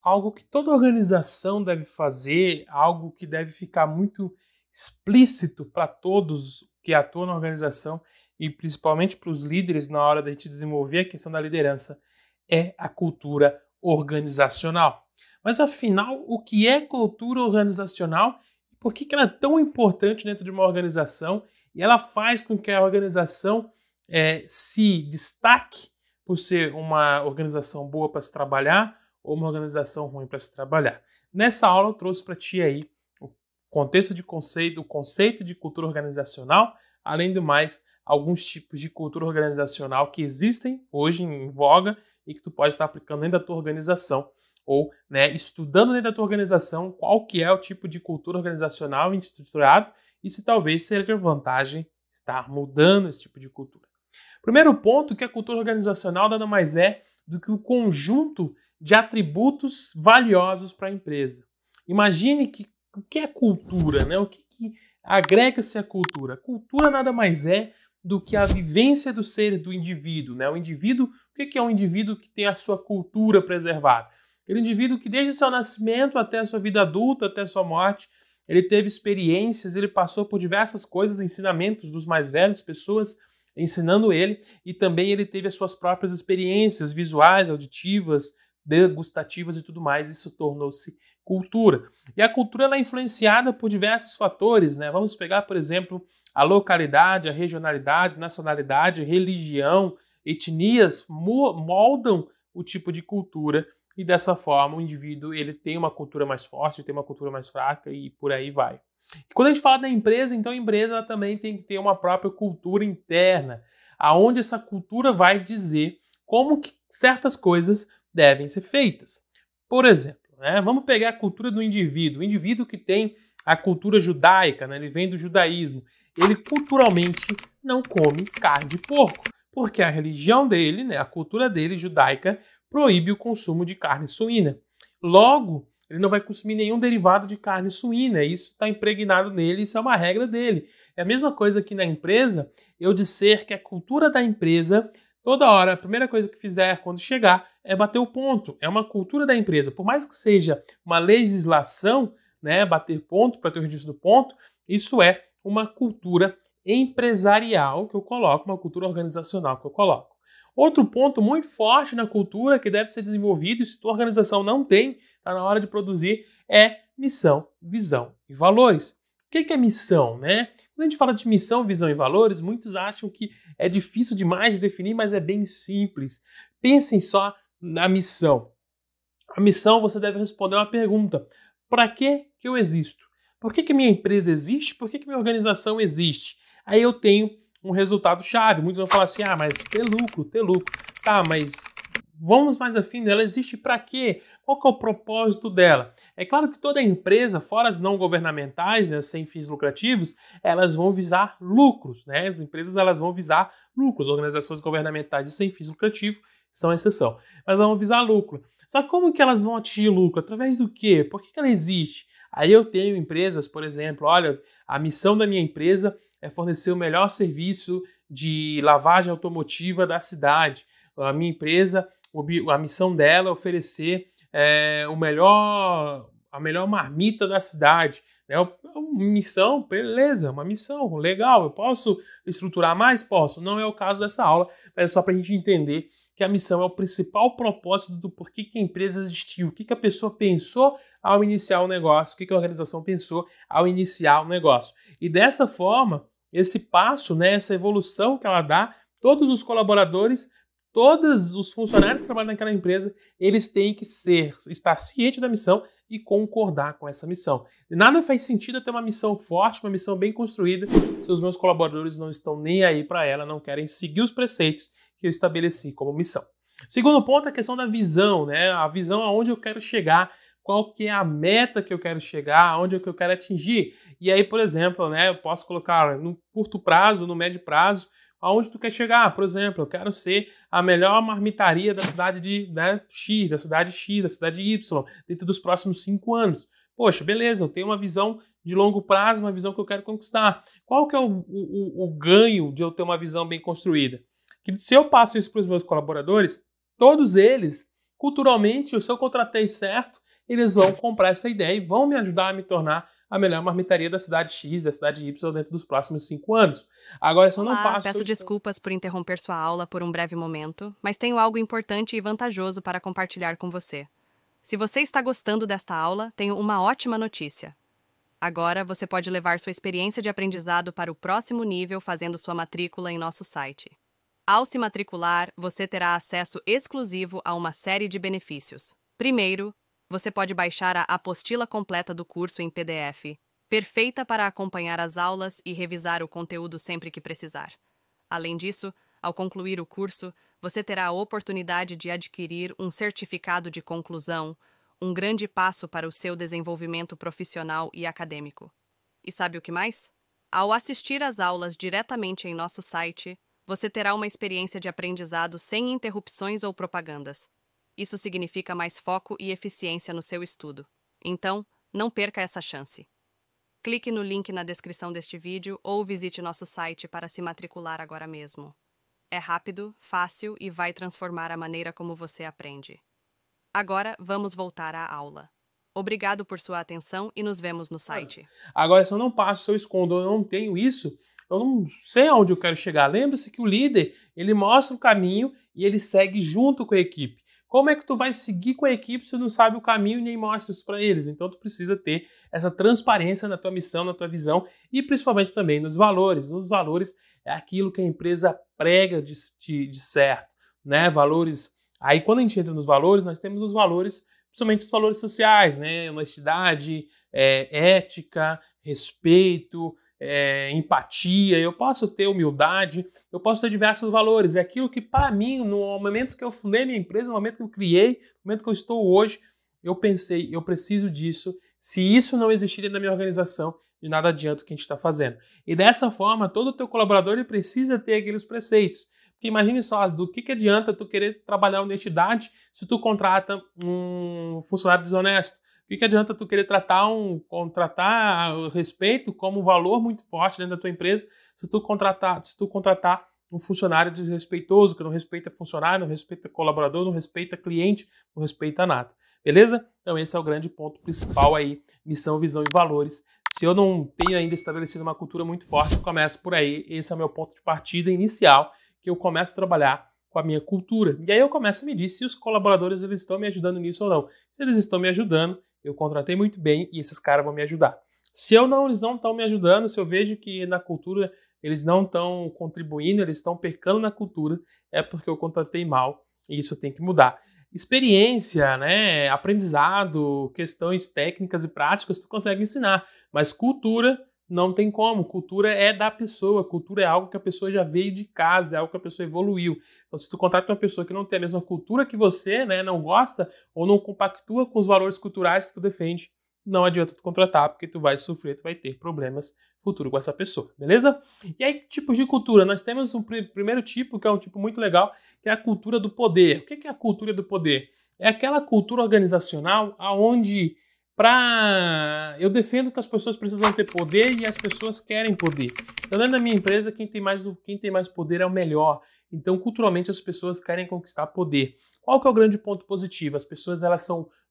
algo que toda organização deve fazer, algo que deve ficar muito explícito para todos que atuam na organização e principalmente para os líderes na hora de a gente desenvolver a questão da liderança, é a cultura organizacional. Mas afinal, o que é cultura organizacional? Por que ela é tão importante dentro de uma organização e ela faz com que a organização se destaque por ser uma organização boa para se trabalhar ou uma organização ruim para se trabalhar? Nessa aula eu trouxe para ti aí o conceito de cultura organizacional, além do mais, alguns tipos de cultura organizacional que existem hoje em voga e que tu pode estar aplicando dentro da tua organização ou estudando dentro da tua organização qual que é o tipo de cultura organizacional estruturado e se talvez seja vantagem estar mudando esse tipo de cultura. Primeiro ponto, que a cultura organizacional nada mais é do que o conjunto de atributos valiosos para a empresa. Imagine o que é cultura, né? O que agrega-se à cultura? A cultura nada mais é do que a vivência do indivíduo, né? O indivíduo, o que é um indivíduo que tem a sua cultura preservada? Aquele indivíduo que desde seu nascimento até a sua vida adulta, até a sua morte, ele teve experiências, ele passou por diversas coisas, ensinamentos dos mais velhos, pessoas ensinando ele, e também ele teve as suas próprias experiências visuais, auditivas, degustativas e tudo mais. Isso tornou-se cultura. E a cultura ela é influenciada por diversos fatores, né? Vamos pegar, por exemplo, a localidade, a regionalidade, a nacionalidade, religião, etnias moldam o tipo de cultura e dessa forma o indivíduo ele tem uma cultura mais forte, tem uma cultura mais fraca e por aí vai. E quando a gente fala da empresa, então a empresa ela também tem que ter uma própria cultura interna, aonde essa cultura vai dizer como que certas coisas devem ser feitas. Por exemplo, vamos pegar a cultura do indivíduo. O indivíduo que tem a cultura judaica, ele vem do judaísmo, ele culturalmente não come carne de porco, porque a religião dele, a cultura dele judaica, proíbe o consumo de carne suína. Logo, ele não vai consumir nenhum derivado de carne suína. Isso está impregnado nele, isso é uma regra dele. É a mesma coisa aqui na empresa, eu disser que a cultura da empresa, toda hora, a primeira coisa que fizer quando chegar é bater o ponto. É uma cultura da empresa. Por mais que seja uma legislação, bater ponto para ter o registro do ponto, isso é uma cultura empresarial que eu coloco, uma cultura organizacional que eu coloco. Outro ponto muito forte na cultura que deve ser desenvolvido, e se tua organização não tem, está na hora de produzir, é missão, visão e valores. O que é missão, Quando a gente fala de missão, visão e valores, muitos acham que é difícil demais de definir, mas é bem simples. Pensem só na missão. A missão você deve responder uma pergunta. Para que eu existo? Por que minha empresa existe? Por que minha organização existe? Aí eu tenho um resultado chave. Muitos vão falar assim, mas ter lucro. Tá, mas vamos mais a fundo, ela existe para quê? Qual que é o propósito dela? É claro que toda empresa, fora as não governamentais, sem fins lucrativos, elas vão visar lucros, As empresas elas vão visar lucros, organizações governamentais sem fins lucrativos são exceção, mas elas vão visar lucro. Só que como que elas vão atingir lucro? Através do quê? Por que ela existe? Aí eu tenho empresas, por exemplo, olha, a missão da minha empresa é fornecer o melhor serviço de lavagem automotiva da cidade. A minha empresa, a missão dela é oferecer a melhor marmita da cidade. Uma missão, beleza, uma missão, legal. Eu posso estruturar mais? Posso. Não é o caso dessa aula, mas é só para a gente entender que a missão é o principal propósito do porquê que a empresa existiu, o que a pessoa pensou ao iniciar o negócio, o que a organização pensou ao iniciar o negócio. E dessa forma, esse passo, essa evolução que ela dá, todos os colaboradores, todos os funcionários que trabalham naquela empresa, eles têm que estar cientes da missão e concordar com essa missão. Nada faz sentido ter uma missão forte, uma missão bem construída, se os meus colaboradores não estão nem aí para ela, não querem seguir os preceitos que eu estabeleci como missão. Segundo ponto, a questão da visão, A visão aonde eu quero chegar, qual que é a meta que eu quero chegar, aonde é que eu quero atingir. E aí, por exemplo, eu posso colocar no curto prazo, no médio prazo, aonde tu quer chegar. Por exemplo, eu quero ser a melhor marmitaria da cidade de X, da cidade Y, dentro dos próximos 5 anos. Poxa, beleza, eu tenho uma visão de longo prazo, uma visão que eu quero conquistar. Qual que é o ganho de eu ter uma visão bem construída? Que se eu passo isso para os meus colaboradores, todos eles culturalmente, se eu contratei certo, eles vão comprar essa ideia e vão me ajudar a me tornar a melhor marmitaria da cidade X, da cidade Y dentro dos próximos 5 anos. Agora, se eu não Olá, passo... peço desculpas por interromper sua aula por um breve momento, mas tenho algo importante e vantajoso para compartilhar com você. Se você está gostando desta aula, tenho uma ótima notícia. Agora você pode levar sua experiência de aprendizado para o próximo nível fazendo sua matrícula em nosso site. Ao se matricular, você terá acesso exclusivo a uma série de benefícios. Primeiro, você pode baixar a apostila completa do curso em PDF, perfeita para acompanhar as aulas e revisar o conteúdo sempre que precisar. Além disso, ao concluir o curso, você terá a oportunidade de adquirir um certificado de conclusão, um grande passo para o seu desenvolvimento profissional e acadêmico. E sabe o que mais? Ao assistir às aulas diretamente em nosso site, você terá uma experiência de aprendizado sem interrupções ou propagandas. Isso significa mais foco e eficiência no seu estudo. Então, não perca essa chance. Clique no link na descrição deste vídeo ou visite nosso site para se matricular agora mesmo. É rápido, fácil e vai transformar a maneira como você aprende. Agora, vamos voltar à aula. Obrigado por sua atenção e nos vemos no site. Agora, se eu não passo, se eu escondo, eu não tenho isso, eu não sei aonde eu quero chegar. Lembre-se que o líder, ele mostra o caminho e ele segue junto com a equipe. Como é que tu vai seguir com a equipe se tu não sabe o caminho e nem mostra isso para eles? Então tu precisa ter essa transparência na tua missão, na tua visão e principalmente também nos valores. Nos valores é aquilo que a empresa prega de certo, né? Valores. Aí quando a gente entra nos valores, nós temos os valores, principalmente os valores sociais, né? Honestidade, ética, respeito, empatia, eu posso ter humildade, eu posso ter diversos valores. É aquilo que, para mim, no momento que eu fundei minha empresa, no momento que eu criei, no momento que eu estou hoje, eu pensei, eu preciso disso. Se isso não existir na minha organização, de nada adianta o que a gente está fazendo. E dessa forma, todo o teu colaborador ele precisa ter aqueles preceitos. Porque imagine só, do que adianta tu querer trabalhar honestidade se tu contrata um funcionário desonesto? O que adianta tu querer contratar o respeito como um valor muito forte dentro da tua empresa se tu contratar um funcionário desrespeitoso, que não respeita funcionário, não respeita colaborador, não respeita cliente, não respeita nada. Beleza? Então esse é o grande ponto principal aí, missão, visão e valores. Se eu não tenho ainda estabelecido uma cultura muito forte, eu começo por aí. Esse é o meu ponto de partida inicial, que eu começo a trabalhar com a minha cultura. E aí eu começo a medir se os colaboradores eles estão me ajudando nisso ou não. Se eles estão me ajudando, eu contratei muito bem e esses caras vão me ajudar. Se eles não estão me ajudando, se eu vejo que na cultura eles não estão contribuindo, eles estão pecando na cultura, é porque eu contratei mal e isso tem que mudar. Experiência, né, aprendizado, questões técnicas e práticas tu consegue ensinar, mas cultura não tem como. Cultura é da pessoa, cultura é algo que a pessoa já veio de casa, é algo que a pessoa evoluiu. Então, se tu contrata uma pessoa que não tem a mesma cultura que você, né, não gosta ou não compactua com os valores culturais que tu defende, não adianta tu contratar, porque tu vai sofrer, tu vai ter problemas futuro com essa pessoa, beleza? E aí, tipos de cultura. Nós temos o primeiro tipo, que é um tipo muito legal, que é a cultura do poder. O que é a cultura do poder? É aquela cultura organizacional onde eu defendo que as pessoas precisam ter poder e as pessoas querem poder. Então, dentro da minha empresa, quem tem mais poder é o melhor. Então, culturalmente, as pessoas querem conquistar poder. Qual que é o grande ponto positivo? As pessoas,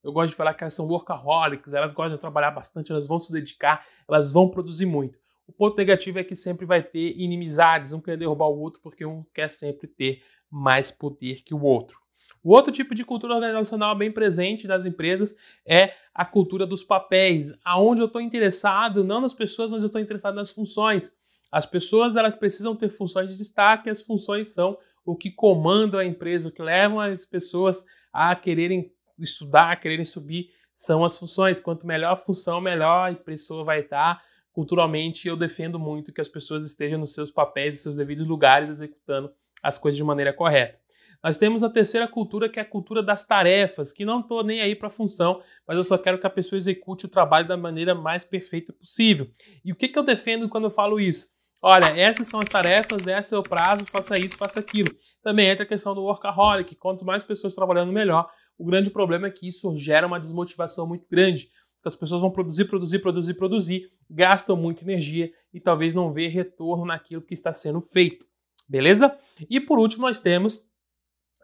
eu gosto de falar que elas são workaholics, elas gostam de trabalhar bastante, elas vão se dedicar, elas vão produzir muito. O ponto negativo é que sempre vai ter inimizades, um quer derrubar o outro porque um quer sempre ter mais poder que o outro. O outro tipo de cultura organizacional bem presente nas empresas é a cultura dos papéis, aonde eu estou interessado não nas pessoas, mas eu estou interessado nas funções. As pessoas elas precisam ter funções de destaque, as funções são o que comandam a empresa, o que levam as pessoas a quererem estudar, a quererem subir, são as funções. Quanto melhor a função, melhor a pessoa vai estar. Culturalmente, eu defendo muito que as pessoas estejam nos seus papéis, nos seus devidos lugares, executando as coisas de maneira correta. Nós temos a terceira cultura, que é a cultura das tarefas, que não estou nem aí para a função, mas eu só quero que a pessoa execute o trabalho da maneira mais perfeita possível. E o que eu defendo quando eu falo isso? Olha, essas são as tarefas, esse é o prazo, faça isso, faça aquilo. Também entra a questão do workaholic, quanto mais pessoas trabalhando, melhor. O grande problema é que isso gera uma desmotivação muito grande, porque as pessoas vão produzir, gastam muita energia e talvez não vê retorno naquilo que está sendo feito. Beleza? E por último nós temos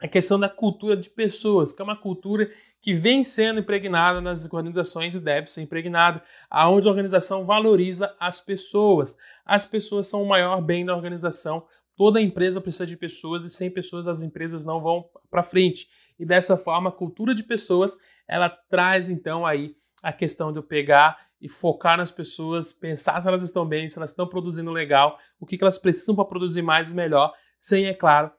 a questão da cultura de pessoas, que é uma cultura que vem sendo impregnada nas organizações e deve ser impregnada, aonde a organização valoriza as pessoas. As pessoas são o maior bem da organização. Toda empresa precisa de pessoas e sem pessoas as empresas não vão para frente. E dessa forma, a cultura de pessoas, ela traz então aí a questão de eu pegar e focar nas pessoas, pensar se elas estão bem, se elas estão produzindo legal, o que elas precisam para produzir mais e melhor, sem, é claro,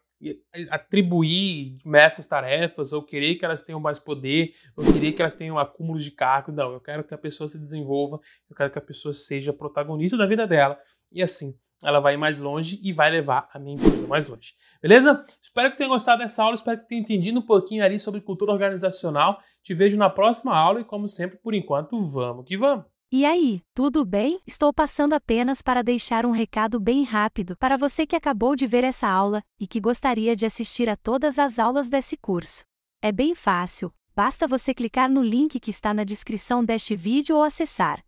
atribuir essas tarefas, ou querer que elas tenham mais poder, ou querer que elas tenham um acúmulo de cargo. Não, eu quero que a pessoa se desenvolva, eu quero que a pessoa seja protagonista da vida dela, e assim ela vai mais longe e vai levar a minha empresa mais longe. Beleza? Espero que tenha gostado dessa aula, espero que tenha entendido um pouquinho ali sobre cultura organizacional. Te vejo na próxima aula e, como sempre, por enquanto, vamos que vamos! E aí, tudo bem? Estou passando apenas para deixar um recado bem rápido para você que acabou de ver essa aula e que gostaria de assistir a todas as aulas desse curso. É bem fácil, basta você clicar no link que está na descrição deste vídeo ou acessar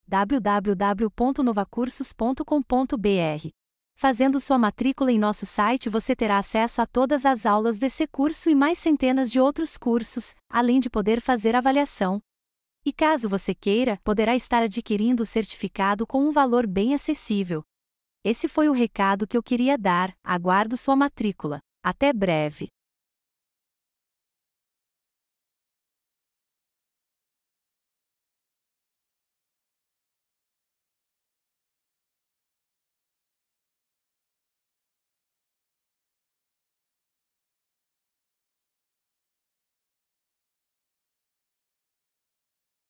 www.novacursos.com.br. Fazendo sua matrícula em nosso site, você terá acesso a todas as aulas desse curso e mais centenas de outros cursos, além de poder fazer avaliação. E caso você queira, poderá estar adquirindo o certificado com um valor bem acessível. Esse foi o recado que eu queria dar, aguardo sua matrícula. Até breve!